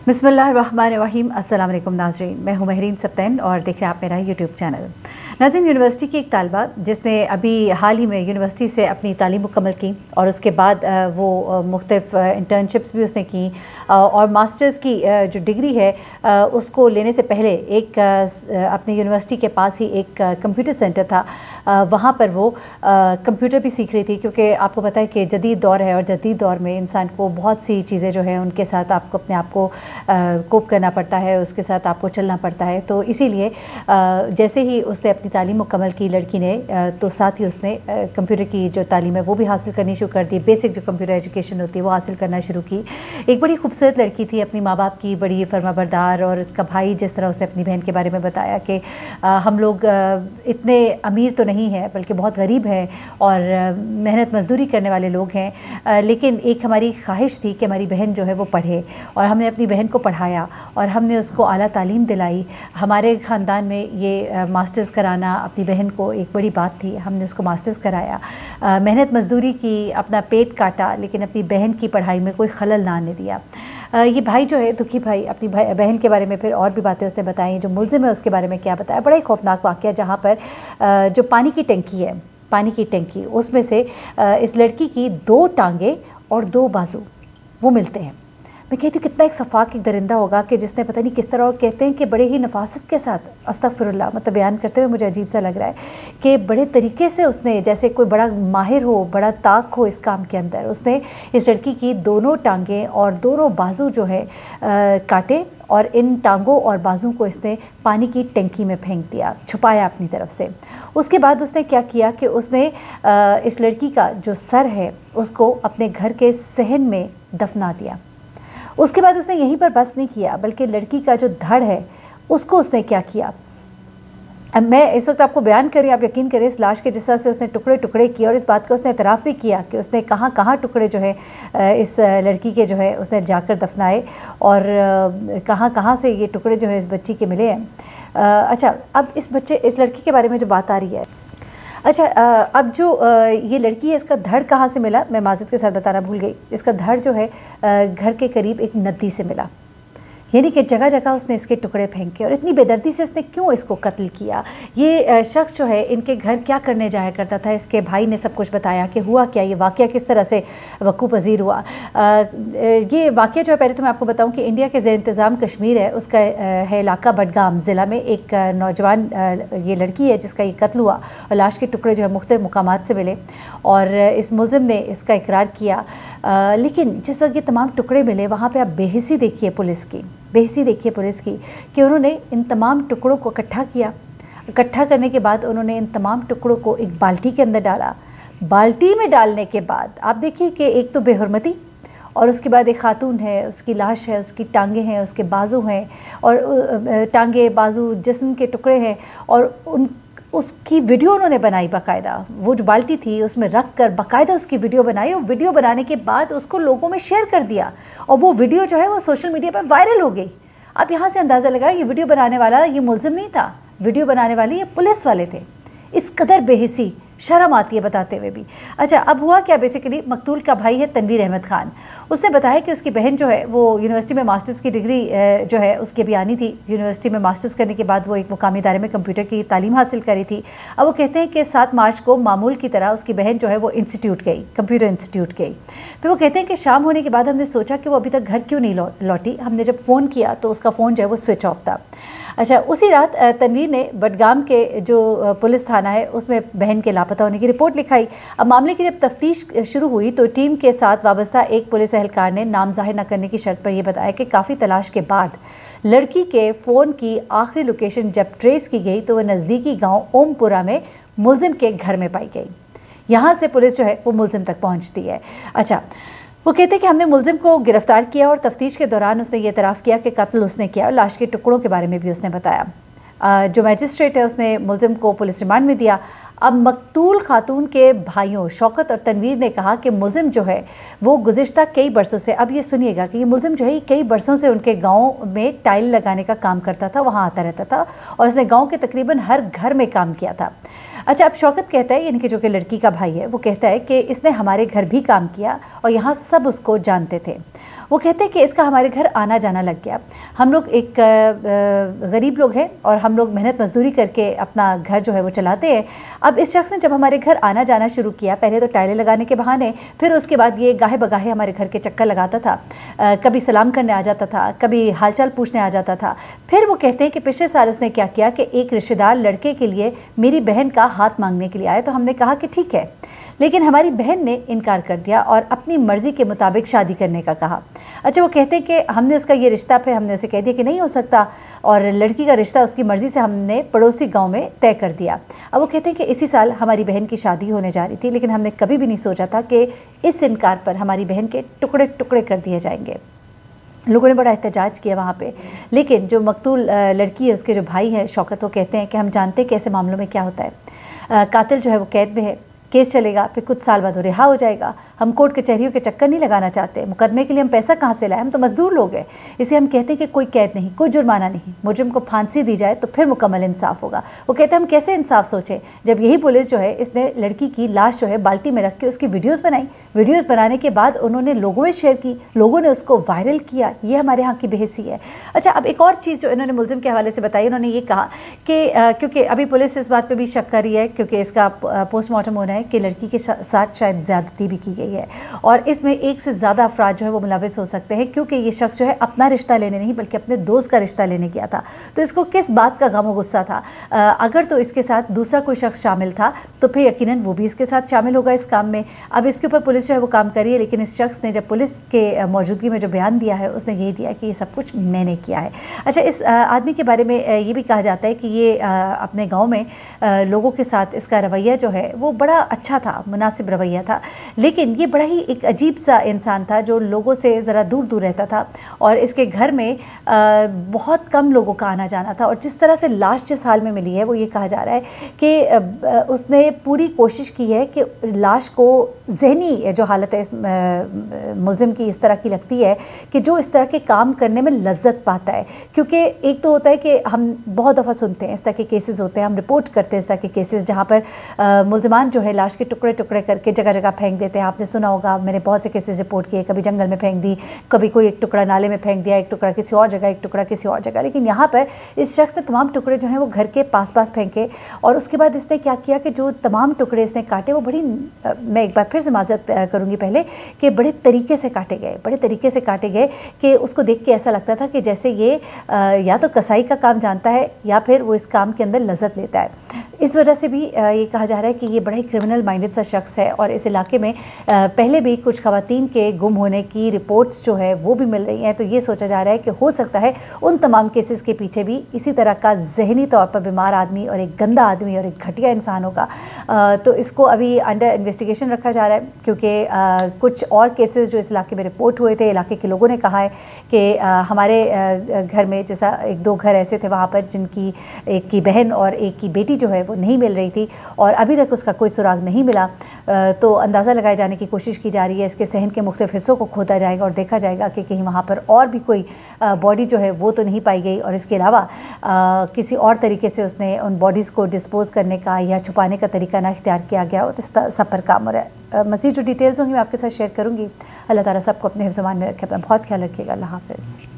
बिस्मिल्लाहिर्रहमानिर्रहीम। अस्सलाम वालेकुम नाज़रीन, मैं हूँ महरीन सब्तैन और देख रहे हैं आप मेरा यूट्यूब चैनल। नाज़रीन, यूनिवर्सिटी की एक तालिबा जिसने अभी हाल ही में यूनिवर्सिटी से अपनी तालीम मुकम्मल की और उसके बाद वो मुख्तलिफ इंटर्नशिप्स भी उसने की और मास्टर्स की जो डिग्री है उसको लेने से पहले एक अपनी यूनिवर्सिटी के पास ही एक कंप्यूटर सेंटर था, वहाँ पर वो कंप्यूटर भी सीख रही थी, क्योंकि आपको पता है कि जदीद दौर है और जदीद दौर में इंसान को बहुत सी चीज़ें जो है उनके साथ आपको अपने आप को कोप करना पड़ता है, उसके साथ आपको चलना पड़ता है। तो इसीलिए जैसे ही उसने अपनी तालीम मुकम्मल की लड़की ने, तो साथ ही उसने कंप्यूटर की जो तालीम है वो भी हासिल करनी शुरू कर दी। बेसिक जो कंप्यूटर एजुकेशन होती है वो हासिल करना शुरू की। एक बड़ी खूबसूरत लड़की थी, अपनी माँ बाप की बड़ी फर्माबरदार, और उसका भाई जिस तरह उसने अपनी बहन के बारे में बताया कि हम लोग इतने अमीर तो नहीं हैं बल्कि बहुत गरीब हैं और मेहनत मजदूरी करने वाले लोग हैं, लेकिन एक हमारी ख्वाहिश थी कि हमारी बहन जो है वो पढ़े, और हमने अपनी बहन को पढ़ाया और हमने उसको आला तालीम दिलाई। हमारे ख़ानदान में ये मास्टर्स कराना अपनी बहन को एक बड़ी बात थी, हमने उसको मास्टर्स कराया, मेहनत मजदूरी की, अपना पेट काटा, लेकिन अपनी बहन की पढ़ाई में कोई खलल ना आने दिया। ये भाई जो है, दुखी भाई, अपनी बहन के बारे में फिर और भी बातें उसने बताई। जो मुलजिम है उसके बारे में क्या बताया, बड़ा ही खौफनाक वाक़या, जहाँ पर जो पानी की टंकी है, पानी की टंकी, उसमें से इस लड़की की 2 टांगे और 2 बाजू वो मिलते हैं। मैं कहती हूँ कितना एक सफ़ाक एक दरिंदा होगा कि जिसने पता नहीं किस तरह, और कहते हैं कि बड़े ही नफासत के साथ, अस्तगफिरुल्लाह, मतलब बयान करते हुए मुझे अजीब सा लग रहा है कि बड़े तरीके से उसने, जैसे कोई बड़ा माहिर हो, बड़ा ताक हो इस काम के अंदर, उसने इस लड़की की दोनों टांगें और दोनों बाजू जो है काटे, और इन टांगों और बाजू को इसने पानी की टंकी में फेंक दिया, छुपाया अपनी तरफ से। उसके बाद उसने क्या किया कि उसने इस लड़की का जो सर है उसको अपने घर के सहन में दफना दिया। उसके बाद उसने यहीं पर बस नहीं किया, बल्कि लड़की का जो धड़ है उसको उसने क्या किया, अब मैं इस वक्त आपको बयान करें, आप यकीन करें, इस लाश के जिस तरह से उसने टुकड़े टुकड़े किए, और इस बात का उसने एतराफ़ भी किया कि उसने कहाँ कहाँ टुकड़े जो है इस लड़की के जो है उसने जाकर दफनाए, और कहाँ कहाँ से ये टुकड़े जो है इस बच्ची के मिले हैं। अच्छा, अब इस लड़की के बारे में जो बात आ रही है, अच्छा, अब जो ये लड़की है, इसका धड़ कहाँ से मिला, मैं माज़रत के साथ बताना भूल गई। इसका धड़ जो है घर के करीब एक नदी से मिला, यानी कि जगह जगह उसने इसके टुकड़े फेंके। और इतनी बेदर्दी से इसने क्यों इसको कत्ल किया? ये शख्स जो है इनके घर क्या करने जाया करता था, इसके भाई ने सब कुछ बताया कि हुआ क्या, ये वाक़या किस तरह से वक़ूफ़ पज़ीर हुआ। ये वाक़या जो है, पहले तो मैं आपको बताऊं कि इंडिया के ज़ेर इंतज़ाम कश्मीर है, उसका है इलाका बडगाम ज़िला में। एक नौजवान ये लड़की है जिसका ये कत्ल हुआ, और लाश के टुकड़े जो है मुख्तलिफ़ मुकामात से मिले, और इस मुलज़िम ने इसका इकरार किया। लेकिन जिस वक्त ये तमाम टुकड़े मिले, वहाँ पे आप बेहिसी देखिए पुलिस की, बेहिसी देखिए पुलिस की, कि उन्होंने इन तमाम टुकड़ों को इकट्ठा किया। इकट्ठा करने के बाद उन्होंने इन तमाम टुकड़ों को एक बाल्टी के अंदर डाला। बाल्टी में डालने के बाद आप देखिए कि एक तो बेहुरमती, और उसके बाद एक खातून है, उसकी लाश है, उसकी टांगें हैं, उसके बाजू हैं, और टांगे बाजू जिस्म के टुकड़े हैं, और उसकी वीडियो उन्होंने बनाई बाकायदा। वो जो बाल्टी थी उसमें रख कर बाकायदा उसकी वीडियो बनाई, और वीडियो बनाने के बाद उसको लोगों में शेयर कर दिया, और वो वीडियो जो है वो सोशल मीडिया पर वायरल हो गई। आप यहाँ से अंदाज़ा लगाए, ये वीडियो बनाने वाला ये मुलजिम नहीं था, वीडियो बनाने वाले ये पुलिस वाले थे। इस कदर बेहिसी, शर्म आती है बताते हुए भी। अच्छा, अब हुआ क्या, बेसिकली मकतूल का भाई है तनवीर अहमद खान, उसने बताया कि उसकी बहन जो है वो यूनिवर्सिटी में मास्टर्स की डिग्री जो है उसकी अभी आनी थी। यूनिवर्सिटी में मास्टर्स करने के बाद वो एक मुकामी इदारे में कंप्यूटर की तालीम हासिल करी थी। अब वो कहते हैं कि 7 मार्च को मामूल की तरह उसकी बहन जो है वो इंस्टीट्यूट गई, कंप्यूटर इंस्टीट्यूट गई। फिर वो कहते हैं कि शाम होने के बाद हमने सोचा कि वो अभी तक घर क्यों नहीं लौटी। हमने जब फ़ोन किया तो उसका फ़ोन जो है वो स्विच ऑफ था। अच्छा, उसी रात तनवीर ने बडगाम के जो पुलिस थाना है उसमें बहन के लापता होने की रिपोर्ट लिखाई। अब मामले की जब तफ्तीश शुरू हुई तो टीम के साथ वाबस्ता एक पुलिस एहलकार ने नाम जाहिर न करने की शर्त पर यह बताया कि काफ़ी तलाश के बाद लड़की के फ़ोन की आखिरी लोकेशन जब ट्रेस की गई तो वह नज़दीकी गाँव ओमपुरा में मुलजिम के घर में पाई गई। यहाँ से पुलिस जो है वो मुलजिम तक पहुँचती है। अच्छा, वो कहते हैं कि हमने मुलजिम को गिरफ़्तार किया, और तफ्तीश के दौरान उसने ये इतराफ़ किया कि कत्ल उसने किया, और लाश के टुकड़ों के बारे में भी उसने बताया। जो मैजिस्ट्रेट है उसने मुलजिम को पुलिस रिमांड में दिया। अब मकतूल खातून के भाइयों शौकत और तनवीर ने कहा कि मुलजिम जो है वो गुज़िश्ता कई बरसों से, अब ये सुनिएगा कि ये मुलजिम जो है कई बरसों से उनके गाँव में टाइल लगाने का काम करता था, वहाँ आता रहता था, और उसने गाँव के तकरीबन हर घर में काम किया था। अच्छा, अब शौकत कहता है, यानी कि जो कि लड़की का भाई है, वो कहता है कि इसने हमारे घर भी काम किया और यहाँ सब उसको जानते थे। وہ کہتے ہیں کہ اس کا ہمارے گھر آنا جانا لگ گیا. ہم لوگ ایک غریب لوگ ہیں اور ہم لوگ محنت مزدوری کر کے اپنا گھر جو ہے وہ چلاتے ہیں. اب اس شخص نے جب ہمارے گھر آنا جانا شروع کیا، پہلے تو ٹائلیں لگانے کے بہانے، پھر اس کے بعد یہ گاہے بگاہے ہمارے گھر کے چکر لگاتا تھا. کبھی سلام کرنے آ جاتا تھا، کبھی حال چال پوچھنے آ جاتا تھا. پھر وہ کہتے ہیں کہ پچھلے سال اس نے کیا کیا کہ ایک رشتہ دار لڑکے کے لیے میری بہن کا ہاتھ مانگنے کے لیے آئے. تو ہم نے کہا کہ ٹھیک ہے، لیکن ہماری بہن نے انکار کر دیا اور اپنی مرضی کے مطابق شادی کرنے کا کہا. اچھا، وہ کہتے ہیں کہ ہم نے اس کا یہ رشتہ، پھر ہم نے اسے کہہ دیا کہ نہیں ہو سکتا، اور لڑکی کا رشتہ اس کی مرضی سے ہم نے پڑوسی گاؤں میں طے کر دیا. اب وہ کہتے ہیں کہ اسی سال ہماری بہن کی شادی ہونے جا رہی تھی، لیکن ہم نے کبھی بھی نہیں سوچا تھا کہ اس انکار پر ہماری بہن کے ٹکڑے ٹکڑے کر دیے جائیں گے. لوگوں نے بڑا احتجاج کیا وہاں پہ، لیکن جو مقتول لڑکی ہے، اس کے جو بھائی ہیں شوکت، وہ کہتے ہیں کہ ہم جانتے ہیں کہ ایسے معاملوں میں کیا ہوتا ہے. قاتل جو ہے وہ قید میں ہے، کیس چلے گا، پھر کچھ سال بعد وہ رہا ہو جائے گا. ہم کورٹ کچہریوں کے چکر نہیں لگانا چاہتے. مقدمے کے لیے ہم پیسہ کہاں سے لائیں؟ ہم تو مزدور لوگ ہیں. اسے ہم کہتے ہیں کہ کوئی قید نہیں، کوئی جرمانہ نہیں، مجرم کو پھانسی دی جائے تو پھر مکمل انصاف ہوگا. وہ کہتے ہیں ہم کیسے انصاف سوچیں جب یہی پولیس جو ہے اس نے لڑکی کی لاش جو ہے بالٹی میں رکھ کے اس کی ویڈیوز بنائی. ویڈیوز بنانے کے بعد انہوں نے لوگوں میں شیئر کی، لوگوں نے اس کو وائرل کیا. یہ ہمارے ہاں کی بحثی ہے. اچھا، اب ایک اور چیز جو انہوں نے ملزم کے حوالے سے بتائی، انہوں نے یہ کہا کہ کیونکہ ابھی پولیس اس بات پہ بھی شک کر رہی ہے، کیونکہ اس کا پوسٹ مارٹم ہونا ہے کہ لڑکی کے ساتھ شاید زیادتی بھی کی گئی ہے، اور اس میں ایک سے زیادہ افراد جو ہے وہ ملوث ہو سکتے ہیں، کیونکہ یہ شخص جو ہے اپنا رشتہ لینے نہیں بلکہ اپنے دوست کا رشتہ لینے کیا تھا. تو اس کو کس بات کا غم و غصہ تھا؟ اگر تو اس کے ساتھ دوسرا کوئی شخص شامل تھا تو پھر یقیناً وہ بھی اس کے ساتھ شامل ہوگا اس کام میں. اب اس کے اوپر پولیس جو ہے وہ کام کر رہی ہے، لیکن اس شخص نے جب پولیس کے موجودگی میں جو بیان دیا ہے، اس نے یہی دیا کہ یہ سب کچھ میں نے کیا ہے. اچھا، اس آدمی کے بارے میں یہ بھی کہا جاتا ہے کہ یہ اپنے گاؤں میں لوگوں کے ساتھ اس کا رویہ جو ہے وہ بڑا اچھا تھا، مناسب رویہ تھا. لیکن یہ بڑا ہی ایک عجیب سا انسان تھا جو لوگوں سے ذرا دور دور رہتا تھا، اور اس کے گھر میں بہت کم لوگوں کا آنا جانا تھا. اور جس طرح سے لاش جس حال میں ملی ہے، وہ یہ کہا جا رہا ہے کہ اس نے پوری کوشش کی ہے کہ لاش کو، ذہنی جو حالت ہے اس ملزم کی اس طرح کی لگتی ہے کہ جو اس طرح کے کام کرنے میں لذت پاتا ہے. کیونکہ ایک تو ہوتا ہے کہ ہم بہت دفعہ سنتے ہیں اس طرح کے کیسز ہوتے ہیں، ہم رپورٹ کرتے ہیں اس طرح کے کیسز جہاں پر ملزمان جو ہے لاش کے ٹکڑے ٹکڑے کر کے جگہ جگہ پھینک دیتے ہیں. آپ نے سنا ہوگا، میں نے بہت سے کیسز رپورٹ کیے، کبھی جنگل میں پھینک دی، کبھی کوئی ایک ٹکڑا نالے میں پھینک دیا، ایک ٹکڑا کسی اور جگہ، ایک ٹکڑا کسی اور جگہ. لیکن یہاں پر اس شخص نے تمام ٹکڑے جو ہیں وہ گھر کے پاس پاس پھینکے، اور اس کے بعد اس نے کیا کیا کہ جو تمام ٹکڑے اس نے کاٹے وہ بڑی، میں ایک بار پھر سے معذرت کروں گی پہلے، کہ بڑے طریقے سے کاٹے گئے، بڑے طریقے سے کاٹے گئے کہ اس کو دیکھ کے ایسا لگتا تھا کہ جیسے یہ یا تو کسائی کا کام جانتا ہے یا پھر وہ اس کام کے اندر لذت لیتا ہے. اس وجہ سے بھی یہ کہا جا رہا ہے کہ یہ بڑا ہی کرمنل مائنڈڈ سا شخص ہے، اور اس علاقے میں پہلے بھی کچھ خواتین کے گم ہونے کی رپورٹس جو ہے وہ بھی مل رہی ہیں. تو یہ سوچا جا رہا ہے کہ ہو سکتا ہے ان تمام کیسز کے پیچھے بھی اسی طرح کا ذہنی طور پر بیمار آدمی اور ایک گندا آدمی اور ایک گھٹیا انسان ہوگا. تو اس کو ابھی انڈر انویسٹیگیشن رکھا جا رہا ہے، کیونکہ کچھ اور کیسز جو اس علاقے میں رپورٹ ہوئے تھے، علاقے کے لوگوں نے کہا ہے کہ ہمارے گھر میں جیسا ایک دو گھر ایسے تھے وہاں پر جن کی ایک کی بہن اور ایک کی بیٹی جو ہے وہ نہیں مل رہی تھی، اور ابھی تک اس کا کوئی سراغ نہیں ملا. تو اندازہ لگائے جانے کی کوشش کی جا رہی ہے. اس کے صحن کے مختلف حصوں کو کھودا جائے گا اور دیکھا جائے گا کہ کہیں وہاں پر اور بھی کوئی باڈی جو ہے وہ تو نہیں پائی گئی، اور اس کے علاوہ کسی اور طریقے سے اس نے ان باڈیز کو ڈسپوز کرنے کا یا چھپانے کا طریقہ نہ اختیار کیا گیا ہو. تو سب پر کام ہو رہا ہے. مزید جو ڈیٹیلز ہوں گی میں آپ کے ساتھ شیئر کروں گی. اللہ تعالیٰ سب کو اپنے حفظ و امان میں رکھے. اپنا بہت خیال رکھیے گا. اللہ حافظ.